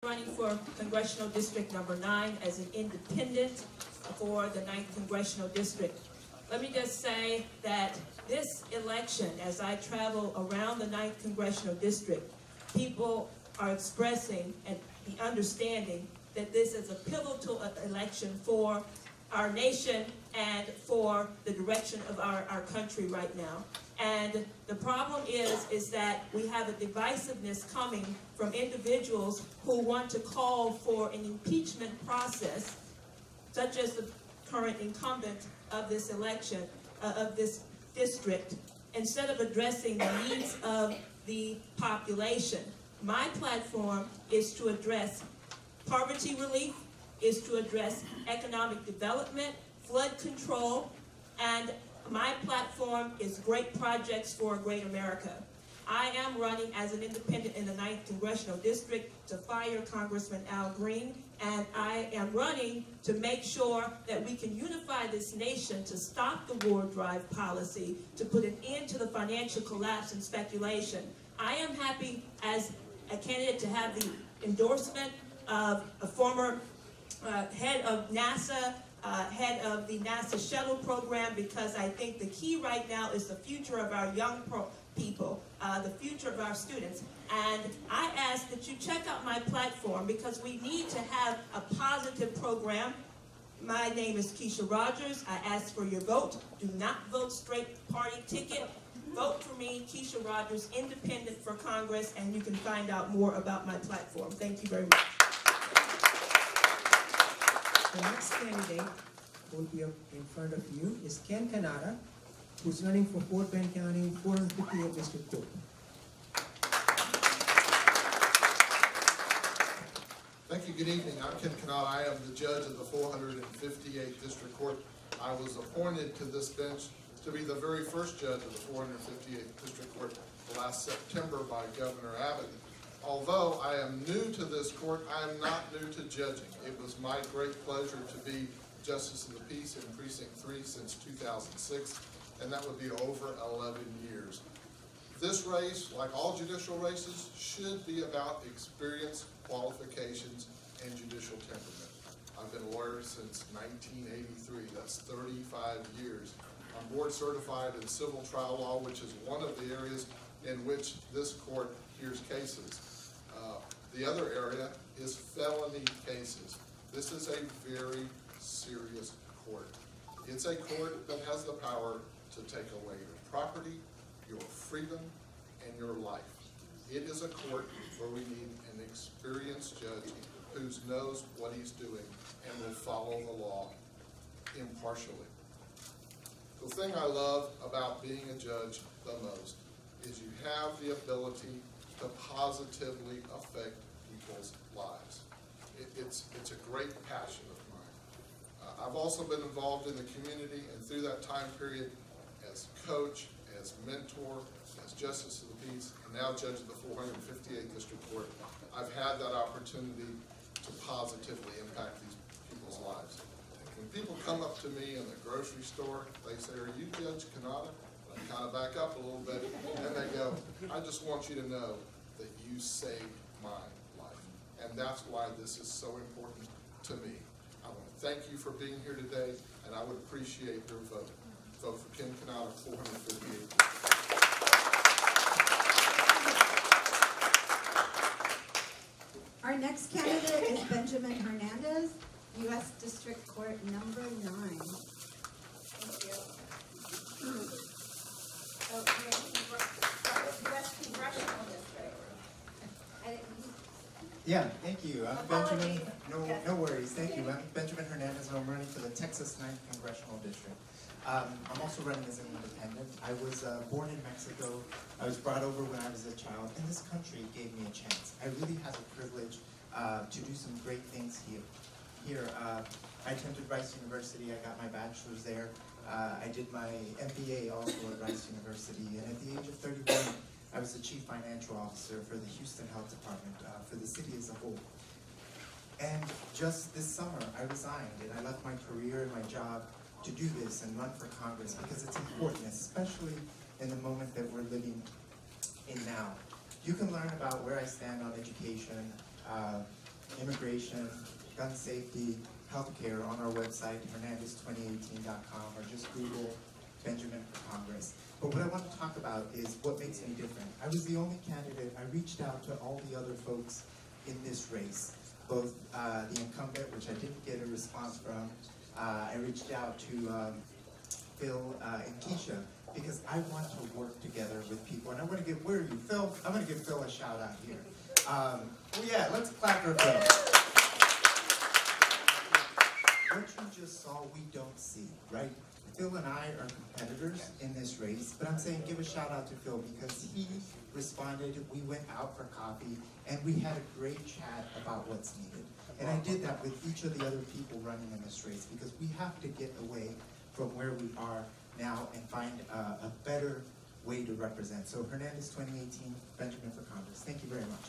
Running for Congressional District number 9 as an independent for the 9th Congressional District. Let me just say that this election, as I travel around the 9th Congressional District, people are expressing and the understanding that this is a pivotal election for our nation and for the direction of our country right now. And the problem is that we have a divisiveness coming from individuals who want to call for an impeachment process, such as the current incumbent of this election, of this district, instead of addressing the needs of the population. My platform is to address poverty relief, is to address economic development, flood control, and my platform is great projects for a great America. I am running as an independent in the 9th Congressional District to fire Congressman Al Green, and I am running to make sure that we can unify this nation to stop the war drive policy, to put an end to the financial collapse and speculation. I am happy as a candidate to have the endorsement of a former head of NASA, head of the NASA shuttle program, because I think the key right now is the future of our young people, the future of our students. And I ask that you check out my platform because we need to have a positive program. My name is Keisha Rogers. I ask for your vote. Do not vote straight party ticket. Vote for me, Keisha Rogers, independent for Congress, and you can find out more about my platform. Thank you very much. The next candidate who will be up in front of you is Ken Canada, who's running for Fort Bend County 458 District Court. Thank you. Good evening. I'm Ken Canada. I am the judge of the 458th District Court. I was appointed to this bench to be the very first judge of the 458th District Court last September by Governor Abbott. Although I am new to this court, I am not new to judging. It was my great pleasure to be Justice of the Peace in Precinct 3 since 2006, and that would be over 11 years. This race, like all judicial races, should be about experience, qualifications, and judicial temperament. I've been a lawyer since 1983. That's 35 years. I'm board certified in civil trial law, which is one of the areas in which this court hears cases. The other area is felony cases. This is a very serious court. It's a court that has the power to take away your property, your freedom, and your life. It is a court where we need an experienced judge who knows what he's doing and will follow the law impartially. The thing I love about being a judge the most is you have the ability to positively affect people's lives. It's a great passion of mine. I've also been involved in the community, and through that time period, as coach, as mentor, as Justice of the Peace, and now Judge of the 458th District Court, I've had that opportunity to positively impact these people's lives. When people come up to me in the grocery store, they say, "Are you Judge Canada?" I kind of back up a little bit, and they go, "I just want you to know that you saved my life." And that's why this is so important to me. I want to thank you for being here today, and I would appreciate your vote. Vote for Ken Canada, 458. Our next candidate is Benjamin Hernandez, U.S. District Court number 9. Thank you. U.S. Congressional District. Yeah, thank you. I'm Benjamin. No worries. Thank you. I'm Benjamin Hernandez, and I'm running for the Texas 9th Congressional District. I'm also running as an independent. I was born in Mexico. I was brought over when I was a child, and this country gave me a chance. I really had the privilege to do some great things here. I attended Rice University. I got my bachelor's there. I did my MBA also at Rice University, and at the age of 31, I was the Chief Financial Officer for the Houston Health Department for the city as a whole. And just this summer, I resigned, and I left my career and my job to do this and run for Congress because it's important, especially in the moment that we're living in now. You can learn about where I stand on education, immigration, gun safety, healthcare on our website, hernandez2018.com, or just Google Benjamin for Congress. But what I want to talk about is what makes me different. I was the only candidate. I reached out to all the other folks in this race, both the incumbent, which I didn't get a response from. I reached out to Phil and Keisha, because I want to work together with people. And I want to give, where are you, Phil? I'm going to give Phil a shout out here. Well, yeah, let's clap for Phil. What you just saw, we don't see, right? Phil and I are competitors in this race, but I'm saying give a shout out to Phil because he responded, we went out for coffee, and we had a great chat about what's needed. And I did that with each of the other people running in this race because we have to get away from where we are now and find a better way to represent. So Hernandez 2018, Benjamin for Congress. Thank you very much.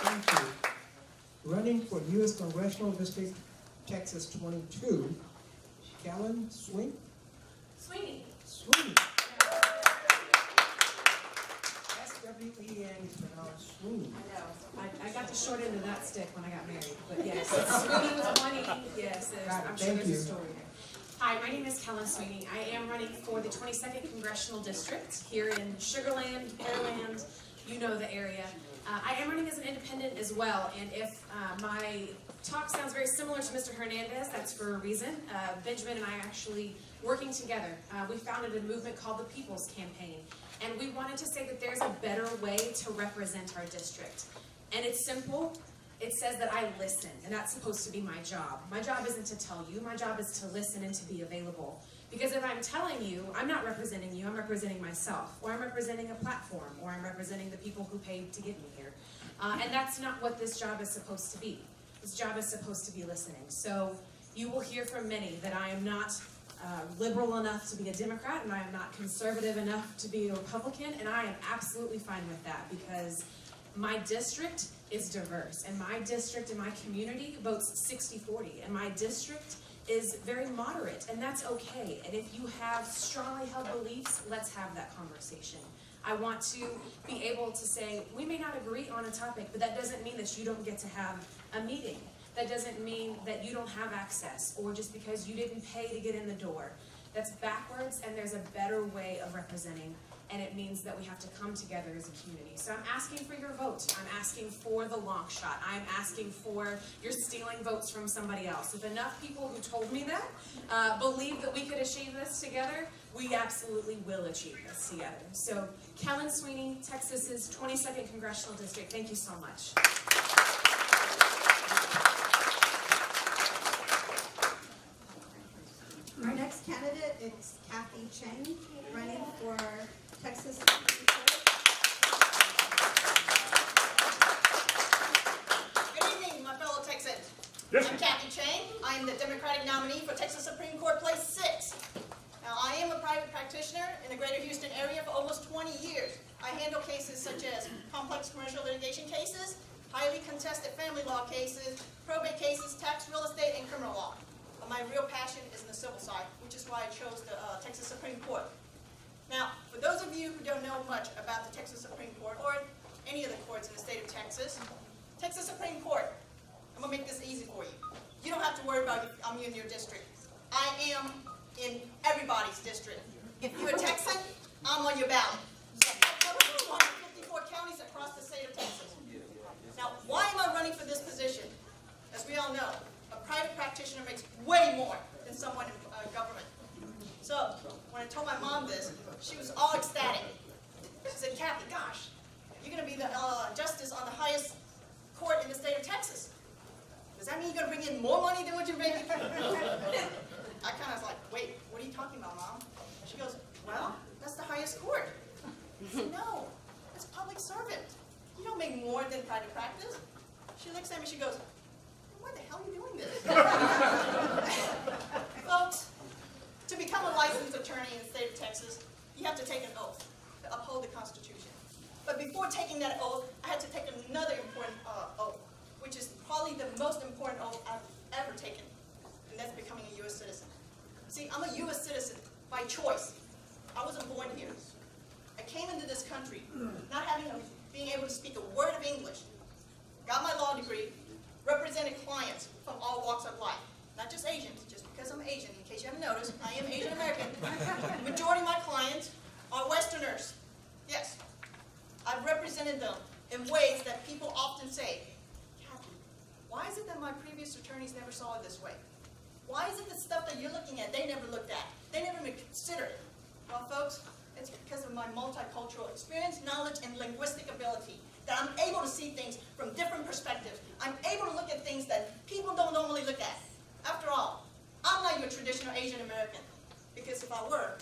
Thank you. Running for U.S. Congressional District, Texas 22, Kellen Sweeney. Sweeney. Sweeney. S-W-E-N is pronounced Sweeney. I know. I got the short end of that stick when I got married. But yes, Sweeney with one E. Yes, I'm sure there's a story there. Hi, my name is Kellen Sweeney. I am running for the 22nd Congressional District here in Sugar Land, Pearland. You know the area. I am running as an independent as well, and if my talk sounds very similar to Mr. Hernandez, that's for a reason. Benjamin and I are actually working together. We founded a movement called the People's Campaign, and we wanted to say that there's a better way to represent our district. And it's simple. It says that I listen, and that's supposed to be my job. My job isn't to tell you. My job is to listen and to be available. Because if I'm telling you, I'm not representing you, I'm representing myself, or I'm representing a platform, or I'm representing the people who paid to get me here. And that's not what this job is supposed to be. This job is supposed to be listening. So you will hear from many that I am not liberal enough to be a Democrat, and I am not conservative enough to be a Republican, and I am absolutely fine with that because my district is diverse, and my district and my community votes 60-40, and my district is very moderate, and that's okay. And if you have strongly held beliefs, let's have that conversation. I want to be able to say, we may not agree on a topic, but that doesn't mean that you don't get to have a meeting. That doesn't mean that you don't have access, or just because you didn't pay to get in the door. That's backwards, and there's a better way of representing, and it means that we have to come together as a community. So I'm asking for your vote. I'm asking for the long shot. I'm asking for your stealing votes from somebody else. If enough people who told me that believe that we could achieve this together, we absolutely will achieve this together. So Kellen Sweeney, Texas's 22nd Congressional District, thank you so much. Our next candidate is Kathy Chang, running for Texas Supreme Court. Good evening, my fellow Texans. I'm Kathy Chang. I am the Democratic nominee for Texas Supreme Court Place 6. Now, I am a private practitioner in the greater Houston area for almost 20 years. I handle cases such as complex commercial litigation cases, highly contested family law cases, probate cases, tax, real estate, and criminal law. My real passion is in the civil side, which is why I chose the Texas Supreme Court. Now, for those of you who don't know much about the Texas Supreme Court, or any of the courts in the state of Texas, Texas Supreme Court, I'm going to make this easy for you. You don't have to worry about I'm in your district. I am in everybody's district. If you're a Texan, I'm on your ballot. So I cover 254 counties across the state of Texas. Now, why am I running for this position? As we all know, a private practitioner makes way more than someone in government. So when I told my mom this, she was all ecstatic. She said, Kathy, gosh, you're going to be the justice on the highest court in the state of Texas. Does that mean you're going to bring in more money than what you're making? I kind of was like, wait, what are you talking about, Mom? She goes, well, that's the highest court. I said, no, it's public servant. You don't make more than private practice. She looks at me, she goes, why the hell are you doing this? Folks, to become a licensed attorney in the state of Texas, you have to take an oath to uphold the Constitution. But before taking that oath, I had to take another important oath, which is probably the most important oath I've ever taken, and that's becoming a U.S. citizen. See, I'm a U.S. citizen by choice. I wasn't born here. I came into this country not being being able to speak a word of English. Got my law degree, represented clients from all walks of life. Not just Asians, just because I'm Asian, in case you haven't noticed, I am Asian American. The majority of my clients are Westerners. Yes, I've represented them in ways that people often say, Kathy, why is it that my previous attorneys never saw it this way? Why is it the stuff that you're looking at, they never looked at? They never even considered it. Well, folks, it's because of my multicultural experience, knowledge, and linguistic ability that I'm able to see things from different perspectives. I'm able to look at things that people don't normally look at. After all, I'm not your traditional Asian American, because if I were,